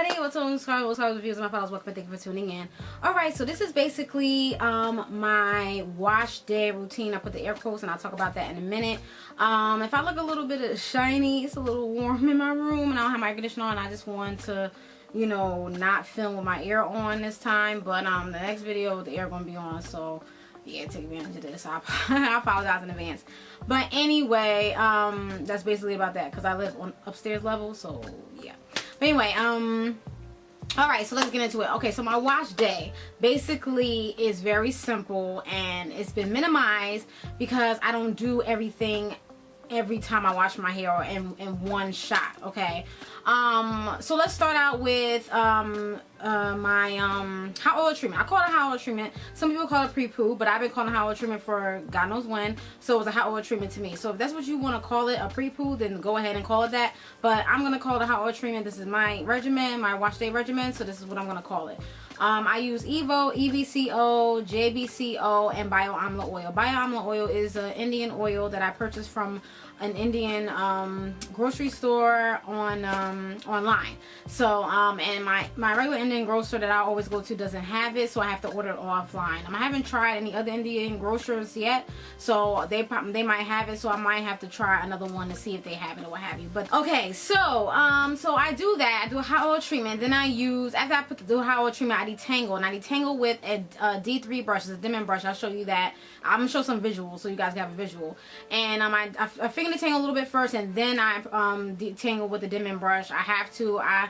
everybody, what's up, reviews, my followers, welcome and thank you for tuning in. Alright, so this is basically my wash day routine. I put the air quotes and I'll talk about that in a minute. If I look a little bit shiny, it's a little warm in my room and I don't have my air conditioner on. I just want to, you know, not film with my air on this time, but the next video the air gonna be on, so yeah, take advantage of this. I apologize in advance. But anyway, that's basically about that because I live on upstairs level, so yeah. But anyway, alright, so let's get into it. Okay, so my wash day basically is very simple and it's been minimized because I don't do everything every time I wash my hair or in one shot. Okay, so let's start out with my hot oil treatment. I call it a hot oil treatment. Some people call it pre-poo, but I've been calling it hot oil treatment for God knows when, so it was a hot oil treatment to me. So if that's what you want to call it, a pre-poo, then go ahead and call it that, but I'm gonna call it a hot oil treatment. This is my regimen, my wash day regimen, so this is what I'm gonna call it. I use Evo, EVCO, JBCO, and AMla Oil. AMla Oil is an Indian oil that I purchased from an Indian grocery store on online. So and my regular Indian grocer that I always go to doesn't have it, so I have to order it offline. I haven't tried any other Indian grocers yet, so they might have it, so I might have to try another one to see if they have it or what have you. But okay, so so I do that. I do a hot oil treatment, then I use, after I put the hot oil treatment, I detangle, and I detangle with a D3 brush. It's a dimming brush. I'll show you that. I'm gonna show some visuals so you guys can have a visual. And I finger detangle a little bit first, and then I detangle with the dimming brush. I have to. I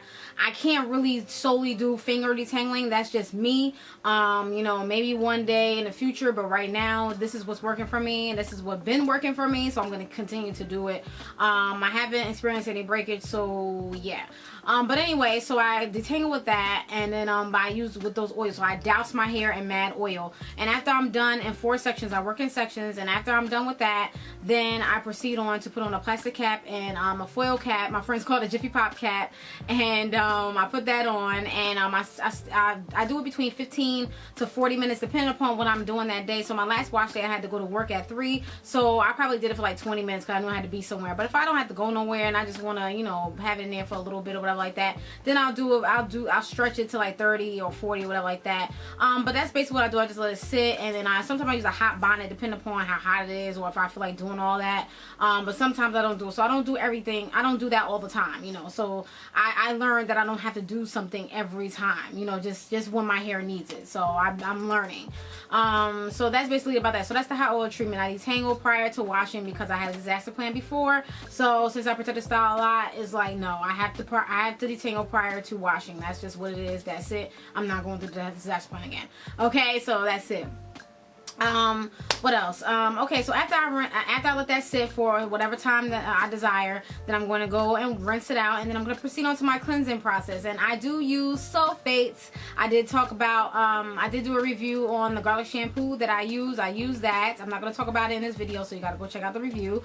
can't really solely do finger detangling. That's just me. You know, maybe one day in the future, but right now this is what's working for me, and this is what's been working for me. So I'm gonna continue to do it. I haven't experienced any breakage, so yeah. But anyway, so I detangle with that, and then I use with those oils. So I douse my hair in mad oil, and after I'm done in 4 sections, I work in sections, and after I'm done with that, then I proceed on to put on a plastic cap and a foil cap. My friends call it a Jiffy Pop cap, and I put that on, and I do it between 15 to 40 minutes depending upon what I'm doing that day. So my last wash day I had to go to work at 3, so I probably did it for like 20 minutes because I knew I had to be somewhere. But if I don't have to go nowhere and I just want to, you know, have it in there for a little bit or whatever like that, then I'll stretch it to like 30 or 40 or whatever like that. But that's basically what I do. I just let it sit, and then sometimes I use a hot bonnet depending upon how hot it is or if I feel like doing all that. But sometimes I don't do it. So I don't do everything. I don't do that all the time, you know. So I learned that I don't have to do something every time, you know, just when my hair needs it. So I'm learning. So that's basically about that. So that's the hot oil treatment. I detangle prior to washing because I had a disaster plan before. So since I protect the style a lot, it's like, no, I have to detangle prior to washing. That's just what it is. That's it. I'm not going through the disaster plan again. Okay, so that's it. What else? Okay, so after I let that sit for whatever time that I desire, then I'm going to go and rinse it out, and then I'm going to proceed on to my cleansing process. And I do use sulfates. I did talk about, I did do a review on the garlic shampoo that I use. I use that. I'm not going to talk about it in this video, so you got to go check out the review.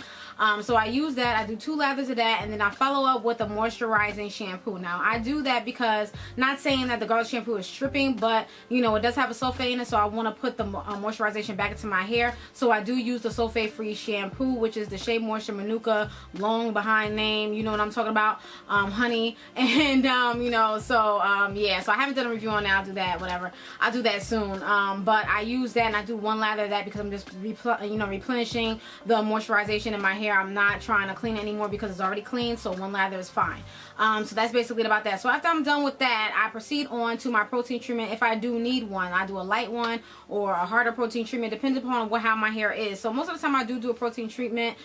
So I use that. I do 2 lathers of that, and then I follow up with a moisturizing shampoo. Now, I do that because, not saying that the garlic shampoo is stripping, but, you know, it does have a sulfate in it, so I want to put the moisturization back into my hair. So I do use the sulfate free shampoo, which is the Shea Moisture Manuka, long behind name, you know what I'm talking about, honey. And you know, so yeah, so I haven't done a review on that. I'll do that, whatever, I'll do that soon. But I use that, and I do 1 lather of that because I'm just replenishing the moisturization in my hair. I'm not trying to clean it anymore because it's already clean, so 1 lather is fine. So that's basically about that. So after I'm done with that, I proceed on to my protein treatment. If I do need one, I do a light one or a harder protein treatment, depending upon how my hair is. So most of the time I do a protein treatment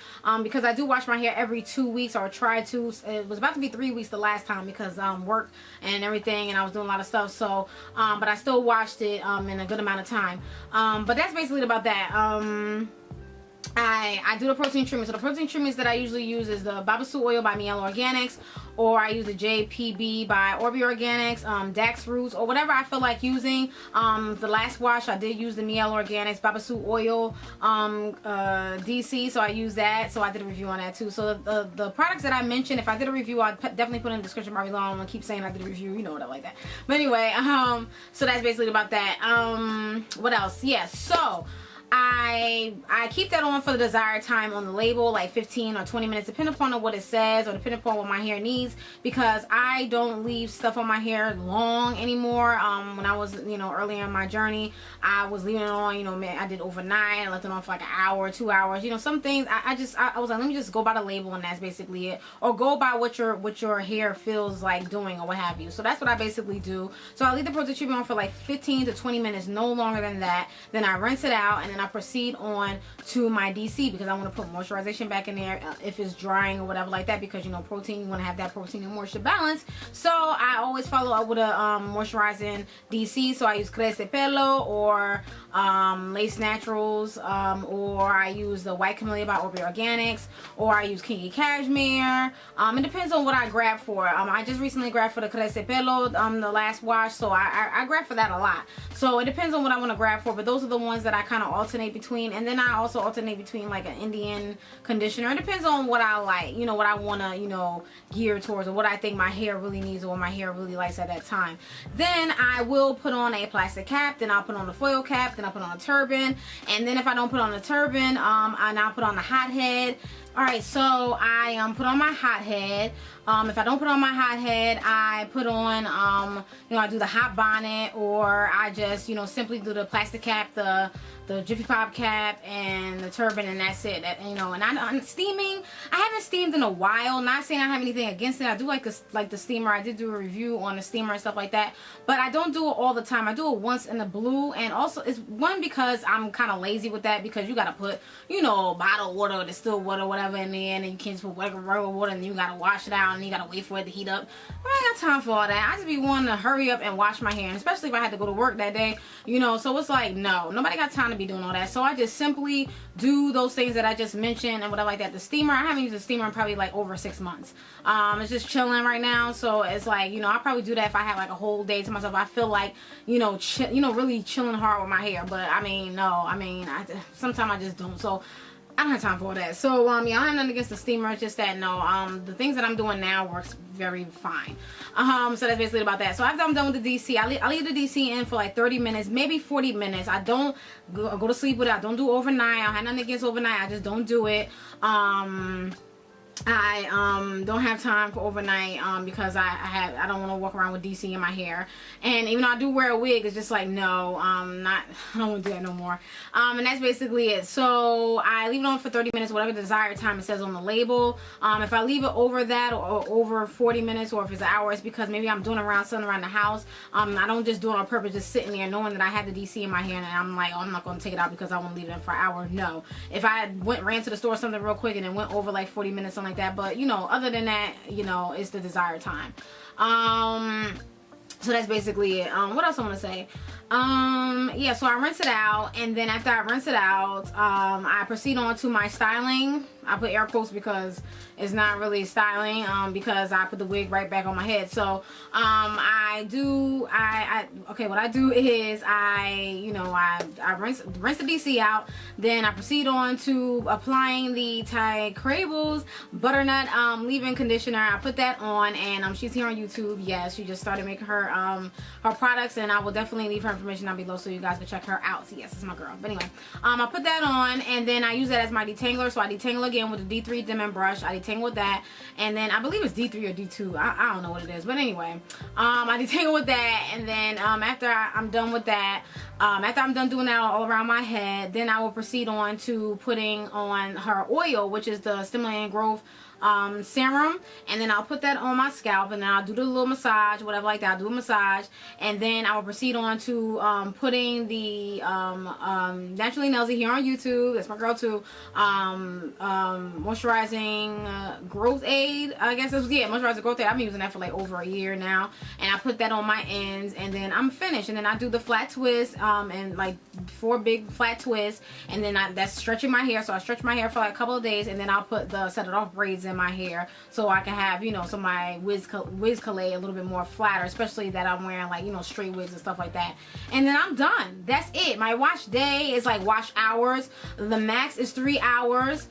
because I do wash my hair every 2 weeks, or try to. It was about to be 3 weeks the last time because work and everything, and I was doing a lot of stuff. So but I still washed it in a good amount of time. But that's basically about that. I do the protein treatment. So the protein treatments that I usually use is the Babassu oil by AMla Organics, or I use the JPB by Orbi Organics, Dax Roots, or whatever I feel like using. The last wash I did use the AMla Organics Babassu oil DC, so I use that. So I did a review on that too. So the products that I mentioned, if I did a review, I'll definitely put in the description bar below. I'm gonna keep saying I did a review, you know what I like that. But anyway, so that's basically about that. What else? Yeah, so I keep that on for the desired time on the label, like 15 or 20 minutes, depending upon what it says or depending upon what my hair needs, because I don't leave stuff on my hair long anymore. When I was, you know, earlier in my journey, I was leaving it on, you know, I did overnight. I left it on for like an hour, 2 hours. You know, some things I was like, let me just go by the label, and that's basically it. Or go by what your hair feels like doing or what have you. So that's what I basically do. So I leave the protein treatment on for like 15 to 20 minutes, no longer than that. Then I rinse it out, and then I proceed on to my DC, because I want to put moisturization back in there if it's drying or whatever like that, because you know, protein, you want to have that protein and moisture balance. So I always follow up with a moisturizing DC. So I use Crece de Pelo or Lace Naturals, or I use the White Camellia by Orbe Organics, or I use Kinky Cashmere. It depends on what I grab for. I just recently grabbed for the Crece de Pelo, the last wash, so I grab for that a lot. So it depends on what I want to grab for, but those are the ones that I kind of alternate between. And then I also alternate between like an Indian conditioner. It depends on what I like, you know, what I want to, you know, gear towards, or what I think my hair really needs, or what my hair really likes at that time. Then I will put on a plastic cap, then I'll put on the foil cap, then I'll put on a turban, and then if I don't put on the turban, I'll put on the hot head. Alright, so I put on my hot head. If I don't put on my hot head, I put on, you know, I do the hot bonnet, or I just, you know, simply do the plastic cap, the Jiffy Pop cap, and the turban, and that's it. You know, and I'm steaming. I haven't steamed in a while. Not saying I have anything against it. I do like the steamer. I did do a review on the steamer and stuff like that, but I don't do it all the time. I do it once in the blue, and also it's one because I'm kind of lazy with that, because you gotta put, you know, bottled water or distilled water, whatever, in there, and then you can't just put regular water, and then you gotta wash it out, and you gotta wait for it to heat up. I ain't got time for all that. I just be wanting to hurry up and wash my hair, and especially if I had to go to work that day, you know. So it's like, no, nobody got time to be doing all that. So I just simply do those things that I just mentioned and whatever like that. The steamer, I haven't used a steamer in probably like over 6 months. It's just chilling right now, so it's like, you know, I'll probably do that if I have like a whole day to myself. I feel like, you know, really chilling hard with my hair. But I mean, no, I mean, sometimes I just don't. So I don't have time for all that. So yeah, I don't have nothing against the steamer. It's just that, no, the things that I'm doing now works very fine. So that's basically about that. So after I'm done with the DC, I leave the DC in for like 30 minutes, maybe 40 minutes. I don't go to sleep with it. I don't do overnight. I don't have nothing against overnight. I just don't do it. I don't have time for overnight because I don't want to walk around with DC in my hair, and even though I do wear a wig, it's just like, no, I don't want to do that no more. And that's basically it. So I leave it on for 30 minutes, whatever desired time it says on the label. If I leave it over that, or over 40 minutes, or if it's an hour, it's because maybe I'm doing something around the house. I don't just do it on purpose, just sitting there knowing that I have the DC in my hair, and I'm like, oh, I'm not going to take it out because I want to leave it in for an hour. No, if I ran to the store or something real quick and then went over like 40 minutes, something like that. But you know, other than that, you know, it's the desired time. So that's basically it. What else I want to say? Yeah, so I rinse it out, and then after I rinse it out, I proceed on to my styling. I put air quotes because it's not really styling, because I put the wig right back on my head. So okay, what I do is I rinse the DC out, then I proceed on to applying the Thai Crables Butternut leave-in conditioner. I put that on, and she's here on YouTube. Yes, she just started making her products, and I will definitely leave her information down below so you guys can check her out. So yes, it's my girl. But anyway, I put that on, and then I use that as my detangler. So I detangle again with the D3 Dim and brush. I detangle with that, and then I believe it's D3 or D2. I don't know what it is, but anyway, I detangle with that, and then after I'm done with that, after I'm done doing that all around my head, then I will proceed on to putting on her oil, which is the Stimulating Growth serum, and then I'll put that on my scalp, and then I'll do the little massage, whatever like that. I'll do a massage, and then I will proceed on to putting the Naturally Nailsy here on YouTube. That's my girl too. Moisturizing growth aid, I guess it was, yeah, moisturizing growth aid. I've been using that for like over a year now, and I put that on my ends, and then I'm finished. And then I do the flat twist, and like 4 big flat twists, and then that's stretching my hair. So I stretch my hair for like a couple of days, and then I'll put the set it off braids in my hair so I can have, you know, some of my wiz collet a little bit more flatter, especially that I'm wearing like, you know, straight wigs and stuff like that. And then I'm done. That's it. My wash day is like wash hours. The max is 3 hours.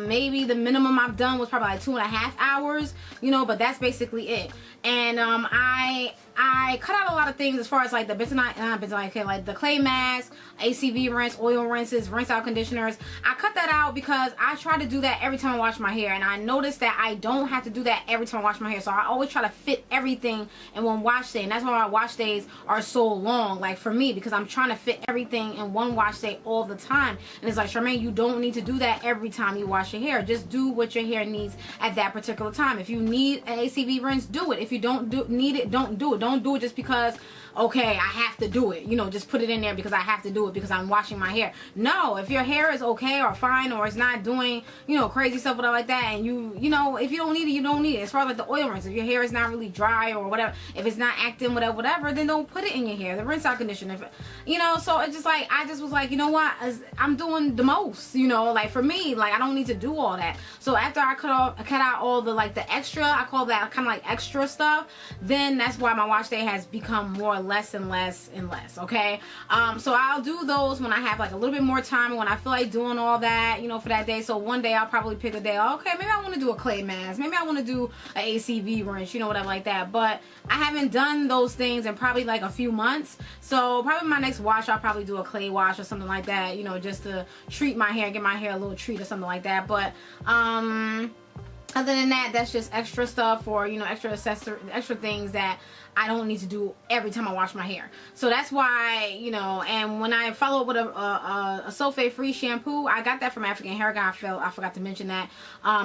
Maybe the minimum I've done was probably like 2.5 hours, you know, but that's basically it. And I I cut out a lot of things as far as like the like the clay mask, ACV rinse, oil rinses, rinse out conditioners. I cut that out because I try to do that every time I wash my hair, and I noticed that I don't have to do that every time I wash my hair. So I always try to fit everything in one wash day, and that's why my wash days are so long, like for me, because I'm trying to fit everything in one wash day all the time. And it's like, Charmaine, you don't need to do that every time you wash your hair. Just do what your hair needs at that particular time. If you need an ACV rinse, do it. If you don't need it, don't do it. Don't do it just because, okay, I have to do it. You know, just put it in there because I have to do it because I'm washing my hair. No, if your hair is okay or fine or it's not doing, you know, crazy stuff or whatever like that, and you know, if you don't need it, you don't need it. As far as like the oil rinse, if your hair is not really dry or whatever, if it's not acting whatever, then don't put it in your hair. The rinse out conditioner, if, you know. So it's just like, I just was like, you know what, I'm doing the most, you know, like for me, like I don't need to do all that. So after I cut out all the like the extra, I call that kind of like extra stuff, then that's why my wash day has become more less and less and less. Okay, so I'll do those when I have like a little bit more time and when I feel like doing all that, you know, for that day. So one day I'll probably pick a day, okay, maybe I want to do a clay mask, maybe I want to do an ACV rinse, you know, whatever like that. But I haven't done those things in probably like a few months. So probably my next wash, I'll probably do a clay wash or something like that, you know, just to treat my hair, give my hair a little treat or something like that. But other than that, that's just extra stuff, or, you know, extra things that I don't need to do every time I wash my hair. So that's why, you know, and when I follow up with a sulfate-free shampoo, I got that from African Hair Guy. I forgot to mention that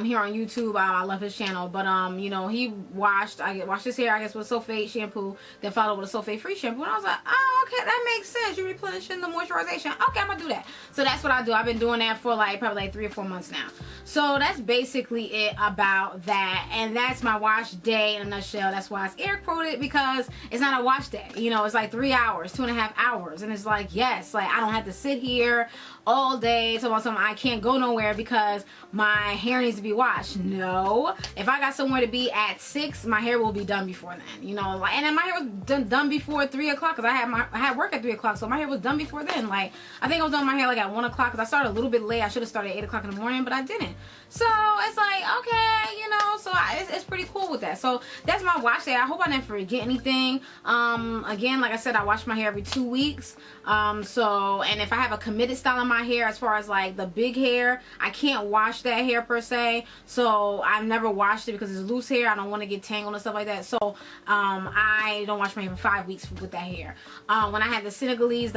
here on YouTube. I love his channel. But, you know, I washed his hair, I guess, with sulfate shampoo, then followed with a sulfate-free shampoo. And I was like, oh, okay, that makes sense. You're replenishing the moisturization. Okay, I'm going to do that. So that's what I do. I've been doing that for like probably like 3 or 4 months now. So that's basically it about that. And that's my wash day in a nutshell. That's why it's air quoted, because it's not a wash day, you know. It's like 3 hours, 2.5 hours, and it's like, yes, like I don't have to sit here all day talking about something. I can't go nowhere because my hair needs to be washed. No, if I got somewhere to be at 6, my hair will be done before then, you know. Like, and then my hair was done before 3 o'clock because I had work at 3 o'clock, so my hair was done before then. Like, I think I was done my hair like at 1 o'clock because I started a little bit late. I should have started at 8 o'clock in the morning, but I didn't. So it's like, okay, you know, so it's pretty cool with that. So that's my wash day. I hope I didn't forget anything. Again, like I said, I wash my hair every 2 weeks. So, and if I have a committed style in my hair, as far as like the big hair, I can't wash that hair per se. So I've never washed it because it's loose hair. I don't want to get tangled and stuff like that. So I don't wash my hair for 5 weeks with that hair. When I have the Senegalese,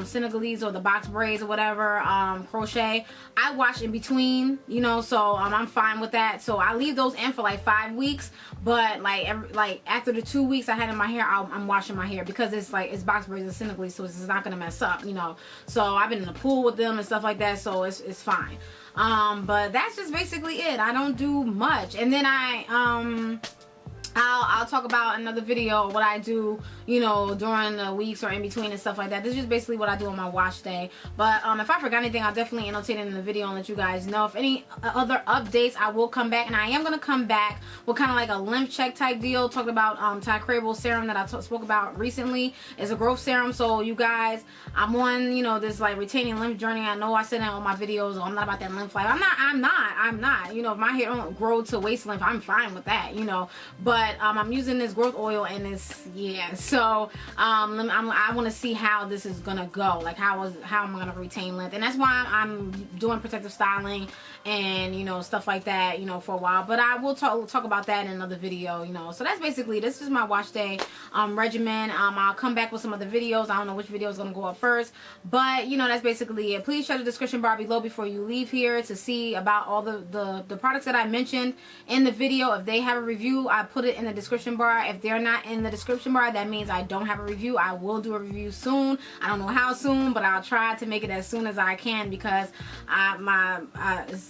Senegalese or the box braids or whatever, crochet, I wash in between, you know. So I'm fine with that. So I leave those in for like 5 weeks. But like after the 2 weeks I had in my hair, I'm washing my hair because it's like, it's box braids and Senegalese, so it's not gonna mess up, you know. So I've been in the pool with them and stuff like that, so it's fine. But that's just basically it. I don't do much. And then I'll talk about another video what I do, you know, during the weeks or in between and stuff like that. This is just basically what I do on my wash day. But if I forgot anything, I'll definitely annotate it in the video and let you guys know. If any other updates, I will come back, and I am going to come back with kind of like a lymph check type deal, talking about Ty serum that I spoke about recently. It's a growth serum. So you guys, I'm on, you know, this like retaining lymph journey. I know I said that on my videos. I'm not about that lymph life. I'm not, you know, if my hair don't grow to waist length, I'm fine with that, you know. But I'm using this growth oil, and it's, yeah, so I want to see how this is gonna go, like how am I gonna retain length, and that's why I'm doing protective styling and, you know, stuff like that, you know, for a while. But I will talk about that in another video, you know. So that's basically, this is my wash day regimen. I'll come back with some other videos. I don't know which video is gonna go up first, but you know, that's basically it. Please check the description bar below before you leave here to see about all the products that I mentioned in the video. If they have a review, I put it in the description bar. If they're not in the description bar, that means I don't have a review. I will do a review soon. I don't know how soon, but I'll try to make it as soon as I can, because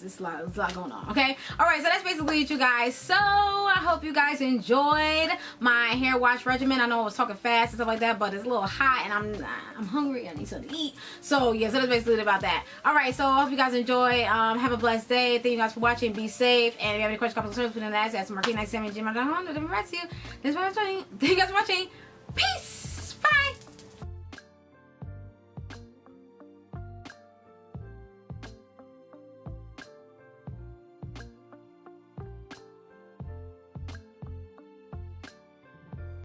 it's a lot going on. Okay, all right, so that's basically it, you guys. So I hope you guys enjoyed my hair wash regimen. I know I was talking fast and stuff like that, but it's a little hot and I'm hungry. I need something to eat. So yeah, so that's basically it about that. All right, so I hope you guys enjoy. Have a blessed day. Thank you guys for watching. Be safe, and if you have any questions, comments, concerns, put in the ask. That's Marquis 97 gmail.com. Let me write to you. Thanks for watching. Thank you guys for watching. Peace.